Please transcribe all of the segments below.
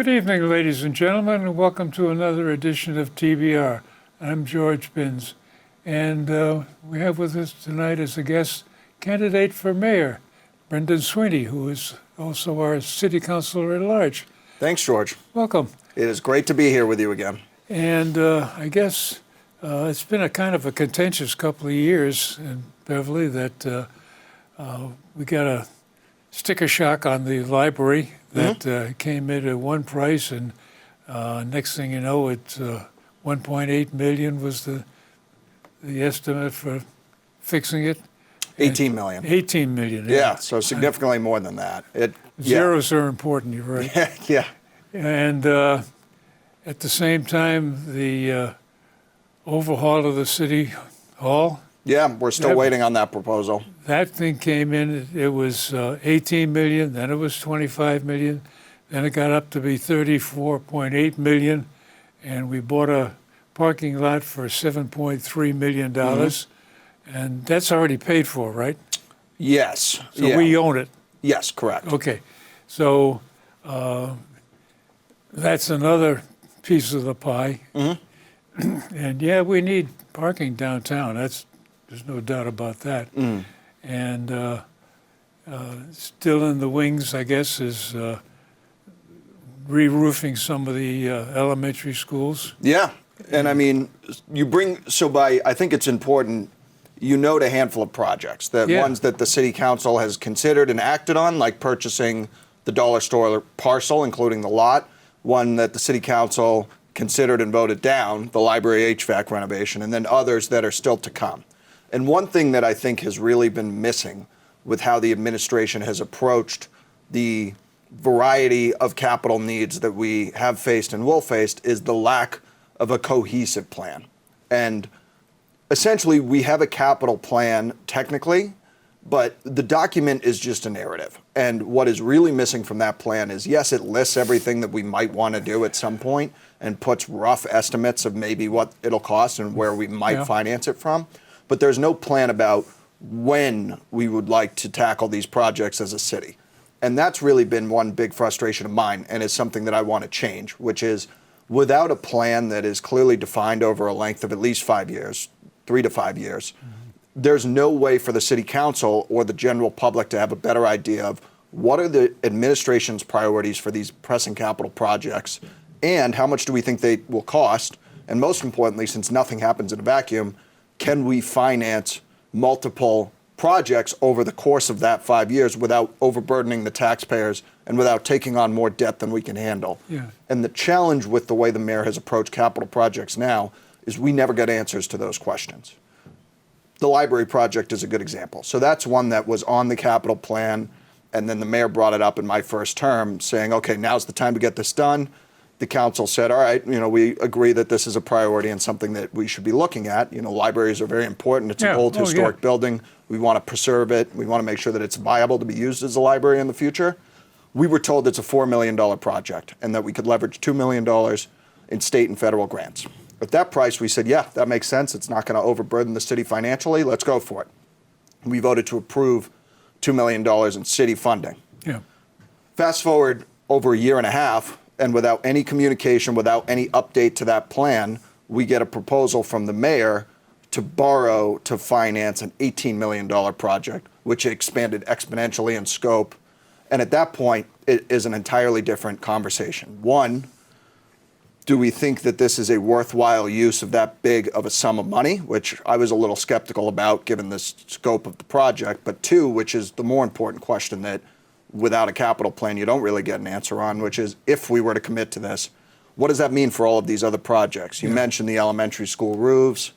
Good evening, ladies and gentlemen, and welcome to another edition of TBR. I'm George Binns, and we have with us tonight as a guest candidate for mayor, Brendan Sweeney, who is also our city councilor at large. Thanks, George. Welcome. It is great to be here with you again. And I guess it's been a kind of a contentious couple of years in Beverly that we got a sticker shock on the library that came in at one price, and next thing you know, it's 1.8 million was the estimate for fixing it. 18 million. 18 million. Yeah, so significantly more than that. Zeros are important, you're right. Yeah. And at the same time, the overhaul of the city hall. Yeah, we're still waiting on that proposal. That thing came in, it was 18 million, then it was 25 million, then it got up to be 34.8 million, and we bought a parking lot for $7.3 million, and that's already paid for, right? Yes. So we own it. Yes, correct. Okay, so that's another piece of the pie. And yeah, we need parking downtown. There's no doubt about that. And still in the wings, I guess, is re-roofing some of the elementary schools. Yeah, and I mean, I think it's important, you note a handful of projects, ones that the city council has considered and acted on, like purchasing the dollar store parcel, including the lot, one that the city council considered and voted down, the library HVAC renovation, and then others that are still to come. And one thing that I think has really been missing with how the administration has approached the variety of capital needs that we have faced and will face is the lack of a cohesive plan. And essentially, we have a capital plan technically, but the document is just a narrative. And what is really missing from that plan is, yes, it lists everything that we might want to do at some point and puts rough estimates of maybe what it'll cost and where we might finance it from. But there's no plan about when we would like to tackle these projects as a city. And that's really been one big frustration of mine, and is something that I want to change, which is without a plan that is clearly defined over a length of at least 5 years, 3 to 5 years, there's no way for the city council or the general public to have a better idea of what are the administration's priorities for these pressing capital projects, and how much do we think they will cost, and most importantly, since nothing happens in a vacuum, can we finance multiple projects over the course of that 5 years without overburdening the taxpayers and without taking on more debt than we can handle? And the challenge with the way the mayor has approached capital projects now is we never get answers to those questions. The library project is a good example. So that's one that was on the capital plan, and then the mayor brought it up in my first term saying, okay, now's the time to get this done. The council said, all right, we agree that this is a priority and something that we should be looking at. Libraries are very important. It's an old historic building. We want to preserve it. We want to make sure that it's viable to be used as a library in the future. We were told it's a $4 million project and that we could leverage $2 million in state and federal grants. At that price, we said, yeah, that makes sense. It's not going to overburden the city financially. Let's go for it. We voted to approve $2 million in city funding. Fast forward over a year and a half, and without any communication, without any update to that plan, we get a proposal from the mayor to borrow to finance an $18 million project, which expanded exponentially in scope. And at that point, it is an entirely different conversation. One, do we think that this is a worthwhile use of that big of a sum of money, which I was a little skeptical about given the scope of the project. But two, which is the more important question that without a capital plan you don't really get an answer on, which is if we were to commit to this, what does that mean for all of these other projects? You mentioned the elementary school roofs,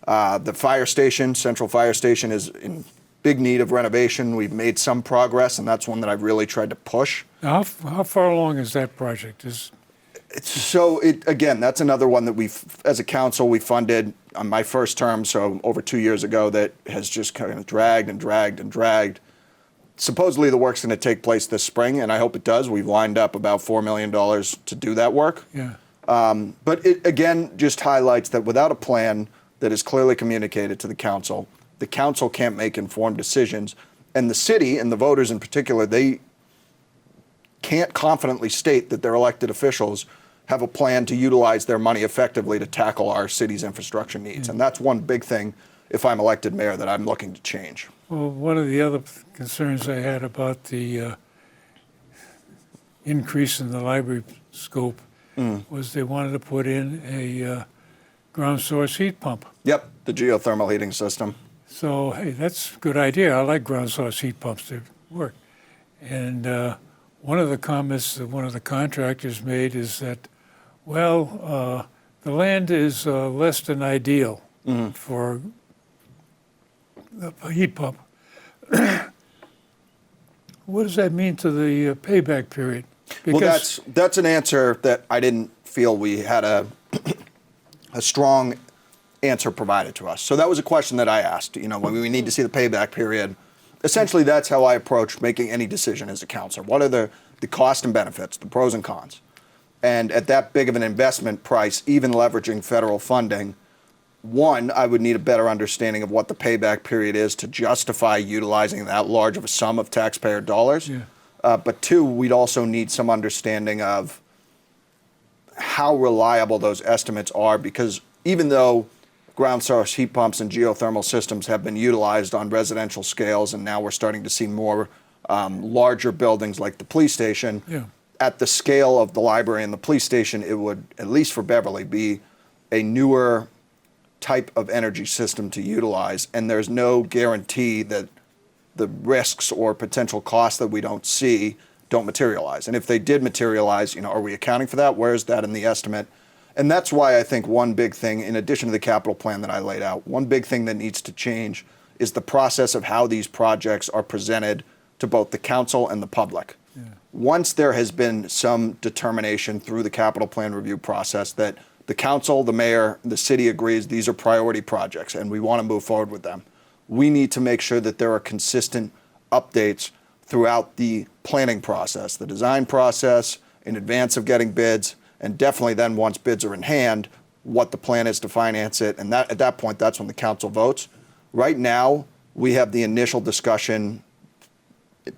the fire station, Central Fire Station is in big need of renovation. We've made some progress, and that's one that I've really tried to push. How far along is that project? Again, that's another one that as a council, we funded on my first term, so over 2 years ago, that has just kind of dragged and dragged and dragged. Supposedly the work's going to take place this spring, and I hope it does. We've lined up about $4 million to do that work. But it, again, just highlights that without a plan that is clearly communicated to the council can't make informed decisions. And the city, and the voters in particular, they can't confidently state that their elected officials have a plan to utilize their money effectively to tackle our city's infrastructure needs. And that's one big thing, if I'm elected mayor, that I'm looking to change. Well, one of the other concerns I had about the increase in the library scope was they wanted to put in a ground source heat pump. Yep, the geothermal heating system. So, hey, that's a good idea. I like ground source heat pumps. They work. And one of the comments that one of the contractors made is that, well, the land is less than ideal for a heat pump. What does that mean to the payback period? Because Well, that's an answer that I didn't feel we had a strong answer provided to us. So that was a question that I asked. You know, when we need to see the payback period. Essentially, that's how I approach making any decision as a councilor. What are the cost and benefits, the pros and cons? And at that big of an investment price, even leveraging federal funding, one, I would need a better understanding of what the payback period is to justify utilizing that large of a sum of taxpayer dollars. Yeah. But two, we'd also need some understanding of how reliable those estimates are, because even though ground source heat pumps and geothermal systems have been utilized on residential scales, and now we're starting to see more larger buildings like the police station, at the scale of the library and the police station, it would, at least for Beverly, be a newer type of energy system to utilize, and there's no guarantee that the risks or potential costs that we don't see don't materialize. And if they did materialize, you know, are we accounting for that? Where is that in the estimate? And that's why I think one big thing, in addition to the capital plan that I laid out, one big thing that needs to change is the process of how these projects are presented to both the council and the public. Yeah. Once there has been some determination through the capital plan review process that the council, the mayor, the city agrees these are priority projects and we want to move forward with them, we need to make sure that there are consistent updates throughout the planning process, the design process, in advance of getting bids, and definitely then once bids are in hand, what the plan is to finance it. And that, at that point, that's when the council votes. Right now, we have the initial discussion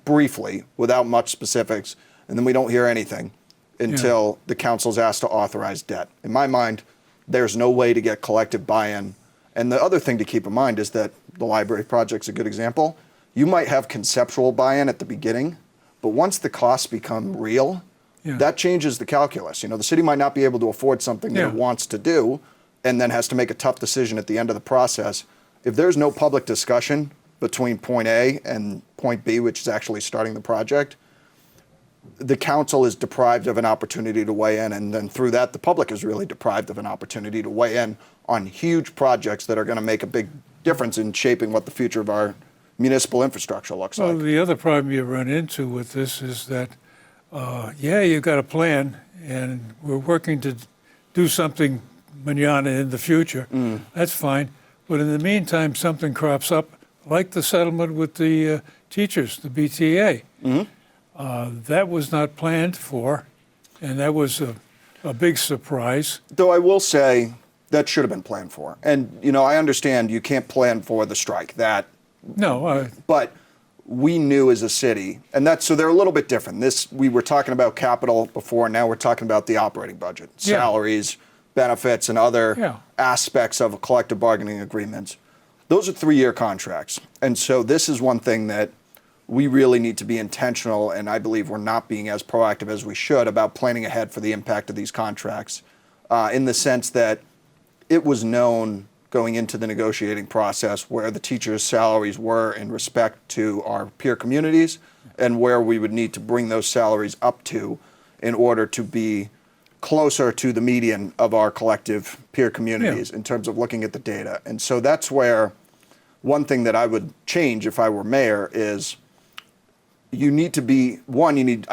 briefly, without much specifics, and then we don't hear anything until the council's asked to authorize debt. In my mind, there's no way to get collective buy-in. And the other thing to keep in mind is that the library project's a good example. You might have conceptual buy-in at the beginning, but once the costs become real, that changes the calculus. You know, the city might not be able to afford something that it wants to do, and then has to make a tough decision at the end of the process. If there's no public discussion between point A and point B, which is actually starting the project, the council is deprived of an opportunity to weigh in, and then through that, the public is really deprived of an opportunity to weigh in on huge projects that are going to make a big difference in shaping what the future of our municipal infrastructure looks like. Well, the other problem you run into with this is that, you've got a plan, and we're working to do something manana in the future. That's fine. But in the meantime, something crops up, like the settlement with the teachers, the BTA. That was not planned for, and that was a big surprise. Though I will say that should have been planned for. And, you know, I understand you can't plan for the strike. But we knew as a city, and so they're a little bit different. We were talking about capital before, now we're talking about the operating budget, salaries, benefits, and other aspects of collective bargaining agreements. Those are 3-year contracts. And so this is one thing that we really need to be intentional, and I believe we're not being as proactive as we should about planning ahead for the impact of these contracts, in the sense that it was known going into the negotiating process where the teachers' salaries were in respect to our peer communities and where we would need to bring those salaries up to in order to be closer to the median of our collective peer communities in terms of looking at the data. And so that's where one thing that I would change if I were mayor is I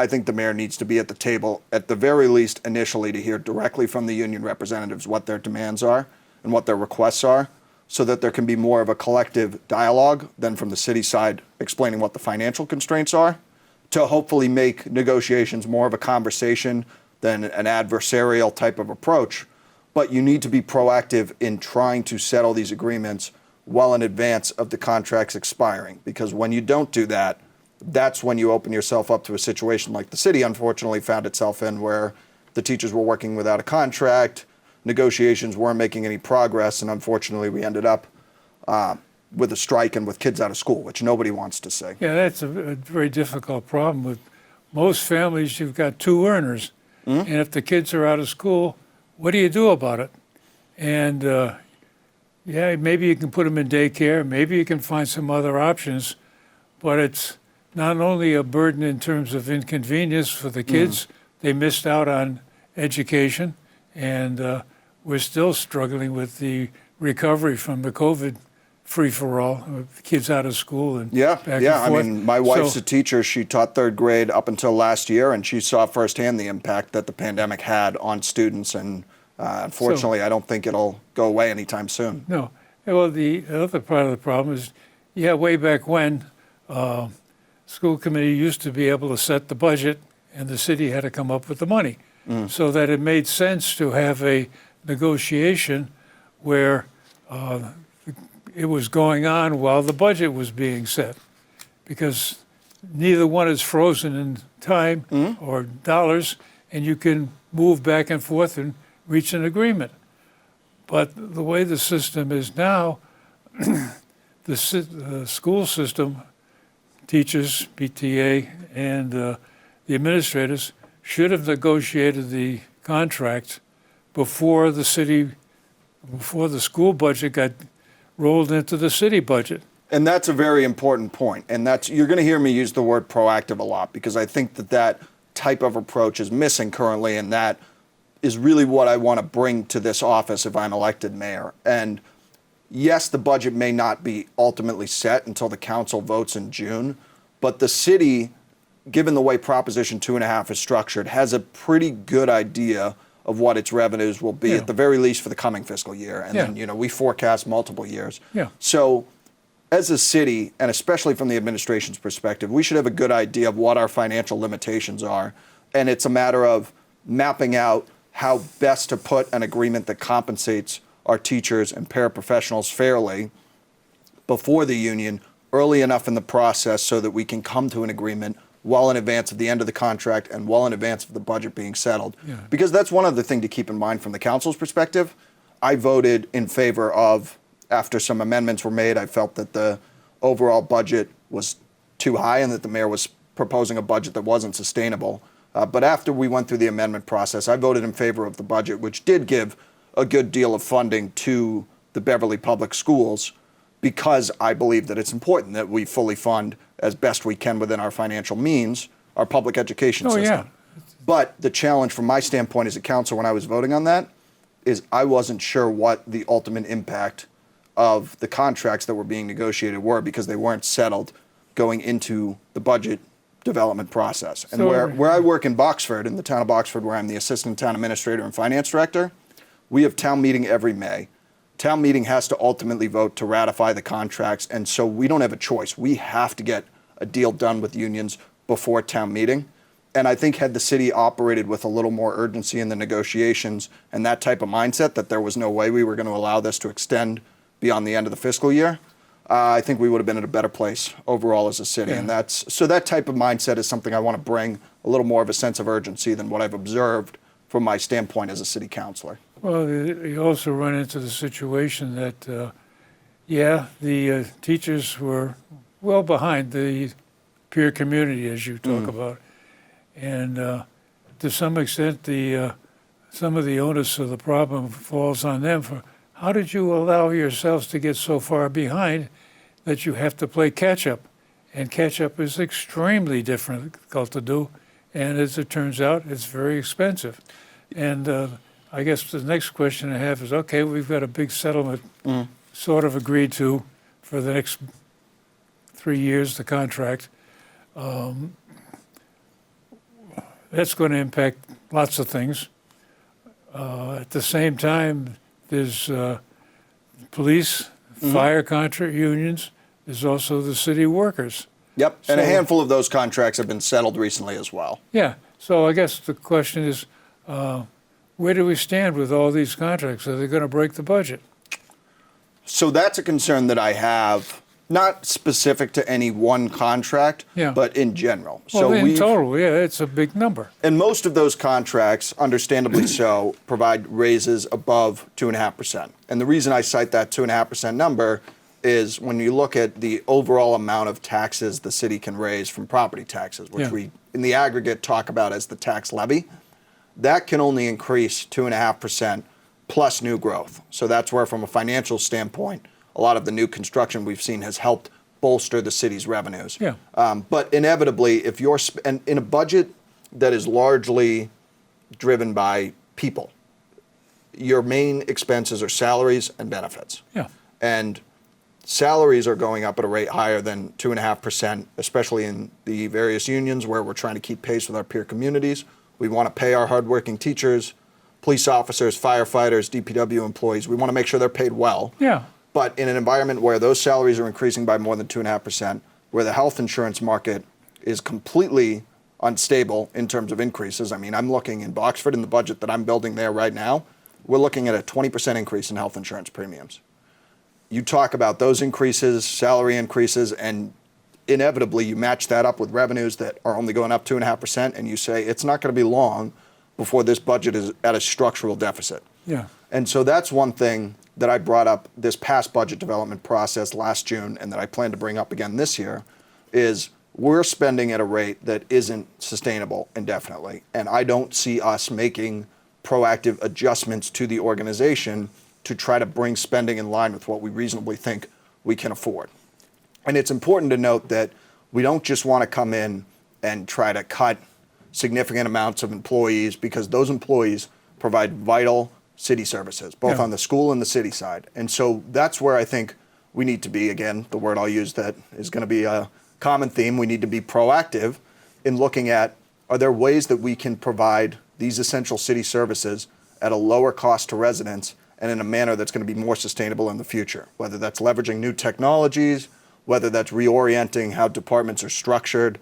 think the mayor needs to be at the table at the very least initially to hear directly from the union representatives what their demands are and what their requests are, so that there can be more of a collective dialogue than from the city side explaining what the financial constraints are, to hopefully make negotiations more of a conversation than an adversarial type of approach. But you need to be proactive in trying to settle these agreements well in advance of the contracts expiring, because when you don't do that, that's when you open yourself up to a situation like the city unfortunately found itself in, where the teachers were working without a contract, negotiations weren't making any progress, and unfortunately we ended up with a strike and with kids out of school, which nobody wants to see. Yeah, that's a very difficult problem. With most families, you've got two earners. And if the kids are out of school, what do you do about it? And yeah, maybe you can put them in daycare, maybe you can find some other options, but it's not only a burden in terms of inconvenience for the kids, they missed out on education, and we're still struggling with the recovery from the COVID free-for-all, kids out of school and back and forth. I mean, my wife's a teacher. She taught third grade up until last year, and she saw firsthand the impact that the pandemic had on students, and unfortunately, I don't think it'll go away anytime soon. No. Well, the other part of the problem is, yeah, way back when, school committee used to be able to set the budget, and the city had to come up with the money, so that it made sense to have a negotiation where it was going on while the budget was being set, because neither one is frozen in time or dollars, and you can move back and forth and reach an agreement. But the way the system is now, the school system, teachers, PTA, and the administrators should have negotiated the contract before the school budget got rolled into the city budget. And that's a very important point. And you're going to hear me use the word proactive a lot, because I think that type of approach is missing currently, and that is really what I want to bring to this office if I'm elected mayor. And yes, the budget may not be ultimately set until the council votes in June, but the city, given the way Proposition 2.5 is structured, has a pretty good idea of what its revenues will be, at the very least for the coming fiscal year. And then, we forecast multiple years. So as a city, and especially from the administration's perspective, we should have a good idea of what our financial limitations are. And it's a matter of mapping out how best to put an agreement that compensates our teachers and paraprofessionals fairly before the union, early enough in the process so that we can come to an agreement well in advance of the end of the contract and well in advance of the budget being settled. Because that's one other thing to keep in mind from the council's perspective. I voted in favor of, after some amendments were made, I felt that the overall budget was too high and that the mayor was proposing a budget that wasn't sustainable. But after we went through the amendment process, I voted in favor of the budget, which did give a good deal of funding to the Beverly Public Schools, because I believe that it's important that we fully fund, as best we can within our financial means, our public education system. But the challenge from my standpoint as a council when I was voting on that is I wasn't sure what the ultimate impact of the contracts that were being negotiated were, because they weren't settled going into the budget development process. And where I work in Boxford, in the town of Boxford, where I'm the assistant town administrator and finance director, we have town meeting every May. Town meeting has to ultimately vote to ratify the contracts, and so we don't have a choice. We have to get a deal done with unions before town meeting. And I think had the city operated with a little more urgency in the negotiations and that type of mindset, that there was no way we were going to allow this to extend beyond the end of the fiscal year, I think we would have been in a better place overall as a city. And so that type of mindset is something I want to bring a little more of a sense of urgency than what I've observed from my standpoint as a city councilor. Well, you also run into the situation that, the teachers were well behind the peer community, as you talk about. And to some extent, some of the onus of the problem falls on them for, how did you allow yourselves to get so far behind that you have to play catch-up? And catch-up is extremely difficult to do, and as it turns out, it's very expensive. And I guess the next question I have is, okay, we've got a big settlement sort of agreed to for the next 3 years, the contract. That's going to impact lots of things. At the same time, there's police, fire contract unions. There's also the city workers. Yep, and a handful of those contracts have been settled recently as well. Yeah, so I guess the question is, where do we stand with all these contracts? Are they going to break the budget? So that's a concern that I have Not specific to any one contract, Yeah. but in general. Well, in we've- total, yeah, it's a big number. And most of those contracts, understandably so, provide raises above 2.5%. And the reason I cite that 2.5% number is when you look at the overall amount of taxes the city can raise from property taxes, which Yeah. we, in the aggregate, talk about as the tax levy, that can only increase 2.5% plus new growth. So that's where, from a financial standpoint, a lot of the new construction we've seen has helped bolster the city's revenues. Yeah. But inevitably, if you're and in a budget that is largely driven by people, your main expenses are salaries and benefits. Yeah. And salaries are going up at a rate higher than 2.5%, especially in the various unions where we're trying to keep pace with our peer communities. We want to pay our hardworking teachers, police officers, firefighters, DPW employees. We want to make sure they're paid well. Yeah. But in an environment where those salaries are increasing by more than 2.5%, where the health insurance market is completely unstable in terms of increases. I mean, I'm looking in Boxford in the budget that I'm building there right now, we're looking at a 20% increase in health insurance premiums. You talk about those increases, salary increases, and inevitably you match that up with revenues that are only going up 2.5%, and you say it's not going to be long before this budget is at a structural deficit. Yeah. And so that's one thing that I brought up this past budget development process last June, and that I plan to bring up again this year, is we're spending at a rate that isn't sustainable indefinitely. And I don't see us making proactive adjustments to the organization to try to bring spending in line with what we reasonably think we can afford. And it's important to note that we don't just want to come in and try to cut significant amounts of employees, because those employees provide vital city services, both Yeah. on the school and the city side. And so that's where I think we need to be, again, the word I'll use that is going to be a common theme, we need to be proactive in looking at, are there ways that we can provide these essential city services at a lower cost to residents and in a manner that's going to be more sustainable in the future, whether that's leveraging new technologies, whether that's reorienting how departments are structured.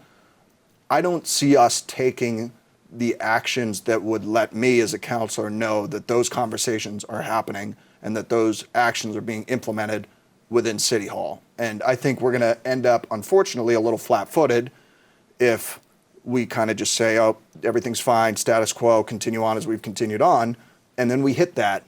I don't see us taking the actions that would let me as a counselor know that those conversations are happening and that those actions are being implemented within City Hall. And I think we're going to end up, unfortunately, a little flat-footed if we kind of just say, oh, everything's fine, status quo, continue on as we've continued on, and then we hit that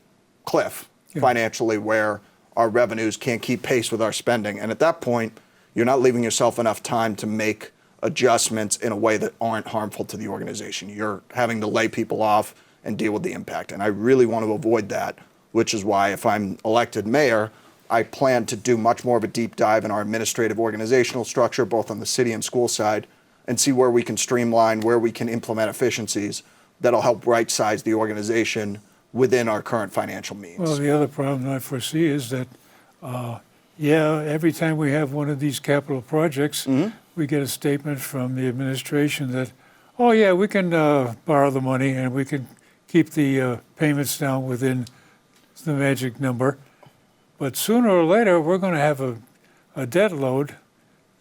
cliff financially where our revenues can't keep pace with our spending. And at that point, you're not leaving yourself enough time to make adjustments in a way that aren't harmful to the organization. You're having to lay people off and deal with the impact. And I really want to avoid that, which is why if I'm elected mayor, I plan to do much more of a deep dive in our administrative organizational structure, both on the city and school side, and see where we can streamline, where we can implement efficiencies that'll help right-size the organization within our current financial means. Well, the other problem I foresee is that, every time we have one of these capital projects, we get a statement from the administration that, oh, yeah, we can borrow the money and we can keep the payments down within the magic number. But sooner or later, we're going to have a debt load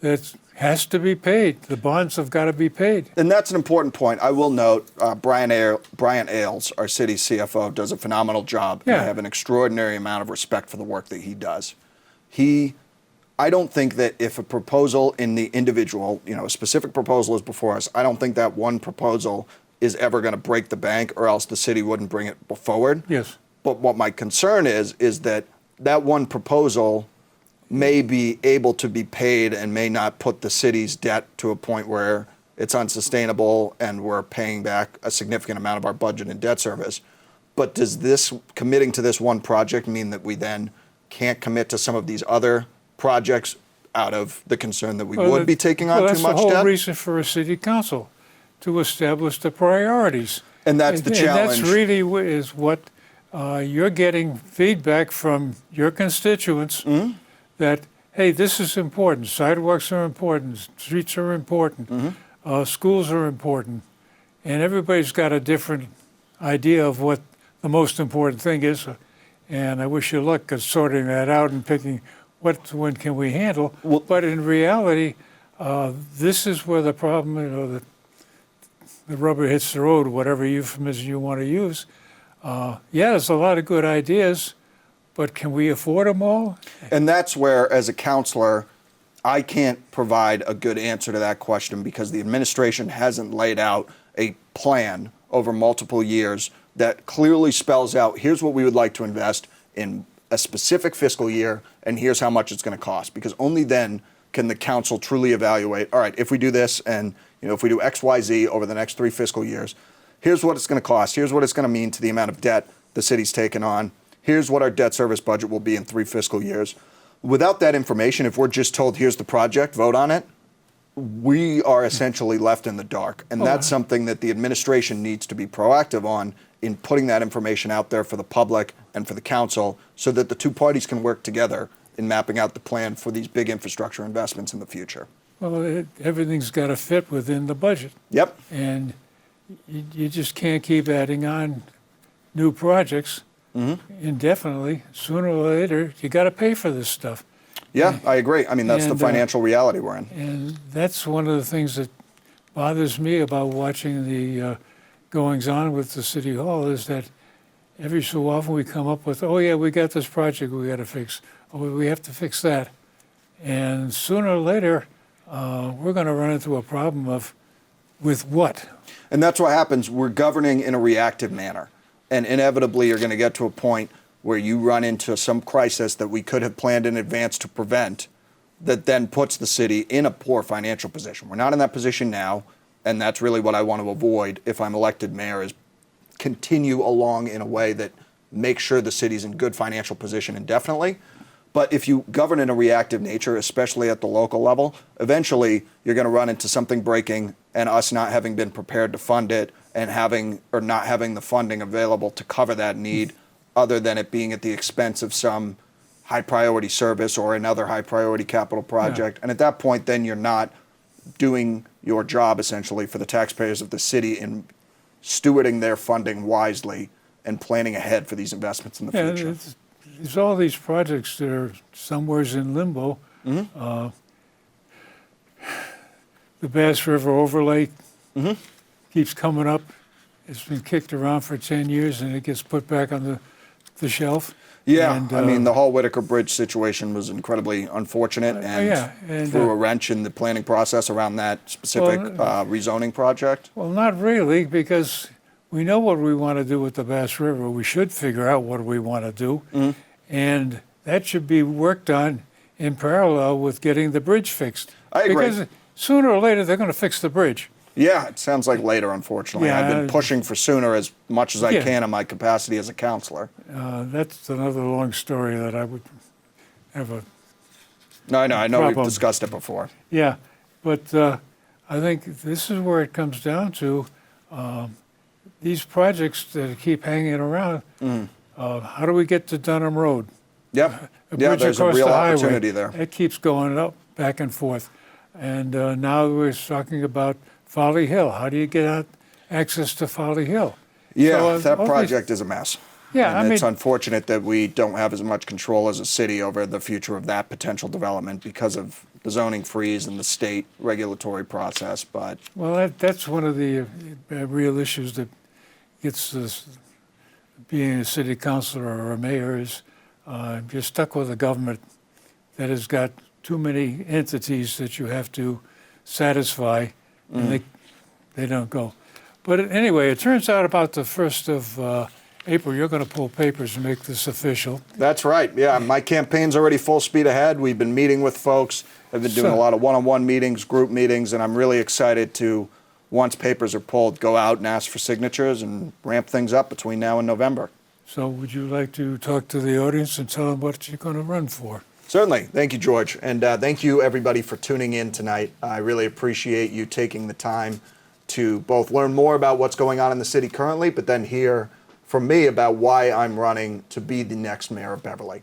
that has to be paid. The bonds have got to be paid. And that's an important point. I will note Brian Ailes, our city CFO, does a phenomenal job. Yeah. And I have an extraordinary amount of respect for the work that he does. I don't think that if a proposal in the individual, a specific proposal is before us, I don't think that one proposal is ever going to break the bank, or else the city wouldn't bring it forward. Yes. But what my concern is that one proposal may be able to be paid and may not put the city's debt to a point where it's unsustainable and we're paying back a significant amount of our budget in debt service. But does this committing to this one project mean that we then can't commit to some of these other projects out of the concern that we would be taking on too much debt? That's the whole debt? reason for a city council, to establish the priorities. And that's the challenge. And that's really is what you're getting feedback from your constituents that, hey, this is important. Sidewalks are important. Streets are important. Schools are important. And everybody's got a different idea of what the most important thing is. And I wish you luck at sorting that out and picking when can we handle. But in reality, this is where the problem, the rubber hits the road, whatever euphemism you want to use. There's a lot of good ideas, but can we afford them all? And that's where, as a counselor, I can't provide a good answer to that question because the administration hasn't laid out a plan over multiple years that clearly spells out, here's what we would like to invest in a specific fiscal year, and here's how much it's going to cost. Because only then can the council truly evaluate, all right, if we do this and if we do X, Y, Z over the next 3 fiscal years, here's what it's going to cost. Here's what it's going to mean to the amount of debt the city's taken on. Here's what our debt service budget will be in 3 fiscal years. Without that information, if we're just told, here's the project, vote on it, we are essentially left in the dark. And that's something that the administration needs to be proactive on in putting that information out there for the public and for the council so that the 2 parties can work together in mapping out the plan for these big infrastructure investments in the future. Well, everything's got to fit within the budget. Yep. And you just can't keep adding on new projects indefinitely. Sooner or later, you got to pay for this stuff. Yeah, I agree. I mean, that's the financial reality we're in. And that's one of the things that bothers me about watching the goings-on with the City Hall is that every so often we come up with, oh, yeah, we got this project we got to fix. Oh, we have to fix that. And sooner or later, we're going to run into a problem of with what? And that's what happens. We're governing in a reactive manner. And inevitably, you're going to get to a point where you run into some crisis that we could have planned in advance to prevent that then puts the city in a poor financial position. We're not in that position now, and that's really what I want to avoid if I'm elected mayor is continue along in a way that makes sure the city's in good financial position indefinitely. But if you govern in a reactive nature, especially at the local level, eventually you're going to run into something breaking and us not having been prepared to fund it and not having the funding available to cover that need other than it being at the expense of some high priority service or another high priority capital project. Yeah. And at that point, then you're not doing your job essentially for the taxpayers of the city in stewarding their funding wisely and planning ahead for these investments in the future. There's all these projects that are somewheres in limbo. The Bass River overlay keeps coming up. It's been kicked around for 10 years and it gets put back on the shelf. Yeah, and, I mean, the Hall Whitaker Bridge situation was incredibly unfortunate and threw a wrench in the planning process around that specific rezoning project. Well, not really, because we know what we want to do with the Bass River. We should figure out what we want to do, and that should be worked on in parallel with getting the bridge fixed. I agree. Because sooner or later, they're going to fix the bridge. Yeah, it sounds like later, unfortunately. Yeah, I've been pushing for sooner as much as I can in my capacity as a councilor. That's another long story that I would have a I know we've discussed it before. Yeah, but I think this is where it comes down to these projects that keep hanging around. How do we get to Dunham Road? Yep. Yeah, there's a real opportunity there. It keeps going up, back and forth. And now we're talking about Folly Hill. How do you get access to Folly Hill? Yeah, so, that project is a mess. Yeah, and it's unfortunate that we don't have as much control as a city over the future of that potential development because of the zoning freeze and the state regulatory process. But that's one of the real issues that gets us being a city councilor or a mayor is you're stuck with a government that has got too many entities that you have to satisfy, and they don't go. But anyway, it turns out about the 1st of April, you're going to pull papers and make this official. That's right. Yeah, my campaign's already full speed ahead. We've been meeting with folks. I've been doing a lot of one-on-one meetings, group meetings, and I'm really excited to, once papers are pulled, go out and ask for signatures and ramp things up between now and November. So would you like to talk to the audience and tell them what you're going to run for? Certainly. Thank you, George. And thank you, everybody, for tuning in tonight. I really appreciate you taking the time to both learn more about what's going on in the city currently, but then hear from me about why I'm running to be the next mayor of Beverly.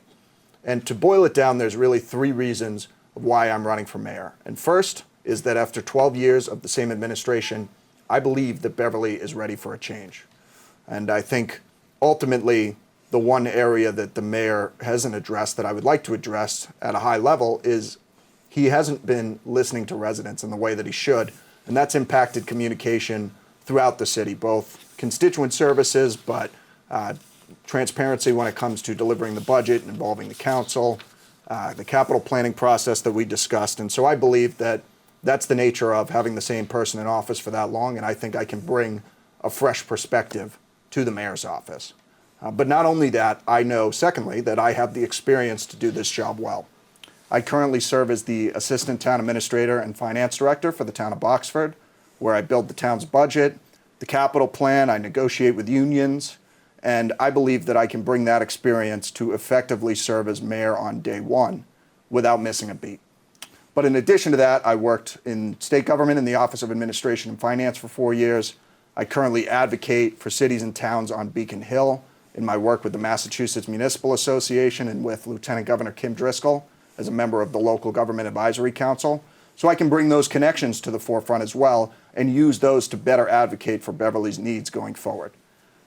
And to boil it down, there's really 3 reasons of why I'm running for mayor. And first is that after 12 years of the same administration, I believe that Beverly is ready for a change. And I think ultimately the one area that the mayor hasn't addressed that I would like to address at a high level is he hasn't been listening to residents in the way that he should. And that's impacted communication throughout the city, both constituent services, but transparency when it comes to delivering the budget, involving the council, the capital planning process that we discussed. And so I believe that that's the nature of having the same person in office for that long, and I think I can bring a fresh perspective to the mayor's office. But not only that, I know, secondly, that I have the experience to do this job well. I currently serve as the Assistant Town Administrator and Finance Director for the town of Boxford, where I build the town's budget, the capital plan, I negotiate with unions, and I believe that I can bring that experience to effectively serve as mayor on day one without missing a beat. But in addition to that, I worked in state government in the Office of Administration and Finance for 4 years. I currently advocate for cities and towns on Beacon Hill in my work with the Massachusetts Municipal Association and with Lieutenant Governor Kim Driscoll as a member of the Local Government Advisory Council. So I can bring those connections to the forefront as well and use those to better advocate for Beverly's needs going forward.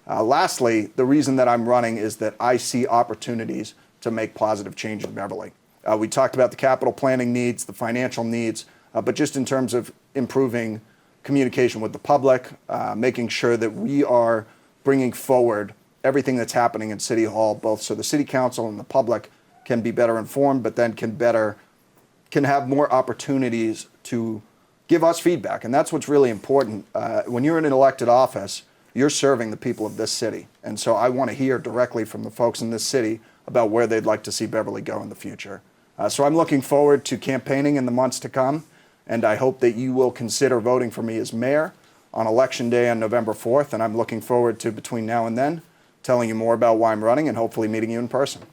Lastly, the reason that I'm running is that I see opportunities to make positive change in Beverly. We talked about the capital planning needs, the financial needs, but just in terms of improving communication with the public, making sure that we are bringing forward everything that's happening in City Hall, both so the City Council and the public can be better informed, but then can have more opportunities to give us feedback. And that's what's really important. When you're in an elected office, you're serving the people of this city. And so I want to hear directly from the folks in this city about where they'd like to see Beverly go in the future. So I'm looking forward to campaigning in the months to come, and I hope that you will consider voting for me as mayor on Election Day on November 4th, and I'm looking forward to, between now and then, telling you more about why I'm running and hopefully meeting you in person.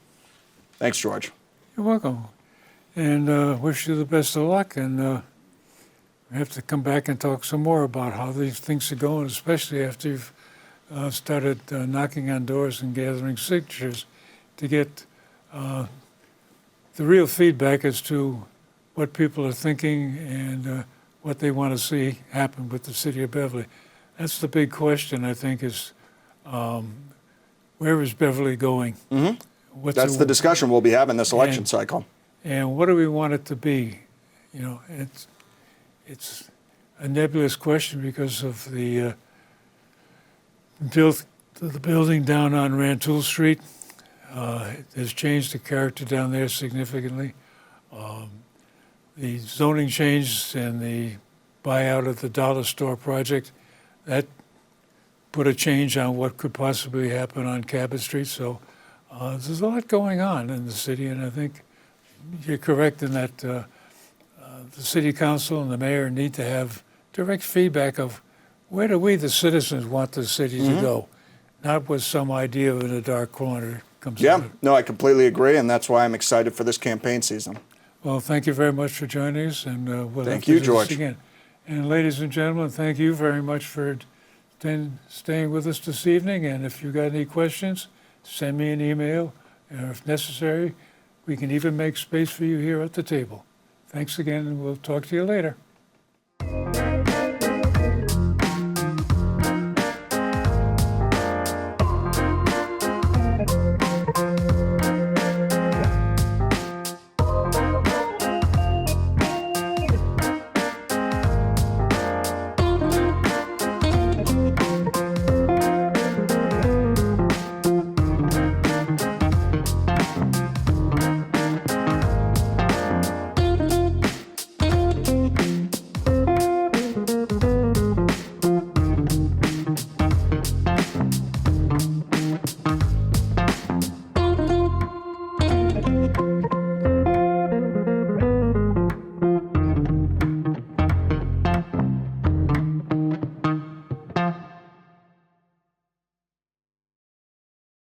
Thanks, George. You're welcome. And wish you the best of luck. And we have to come back and talk some more about how these things are going, especially after you've started knocking on doors and gathering signatures to get the real feedback as to what people are thinking and what they want to see happen with the city of Beverly. That's the big question, I think, is where is Beverly going? Mm-hmm. That's the discussion we'll be having this election cycle. And what do we want it to be? You know, it's a nebulous question because of the building down on Rantoul Street. It has changed the character down there significantly. The zoning change and the buyout of the dollar store project, that put a change on what could possibly happen on Cabot Street. So there's a lot going on in the city, and I think you're correct in that the city council and the mayor need to have direct feedback of where do we, the citizens, want the city to go, not with some idea in a dark corner comes out. No, I completely agree, and that's why I'm excited for this campaign season. Well, thank you very much for joining us, and we'll thank have to you, do George. this again. And ladies and gentlemen, thank you very much for staying with us this evening. And if you've got any questions, send me an email, or if necessary, we can even make space for you here at the table. Thanks again, and we'll talk to you later.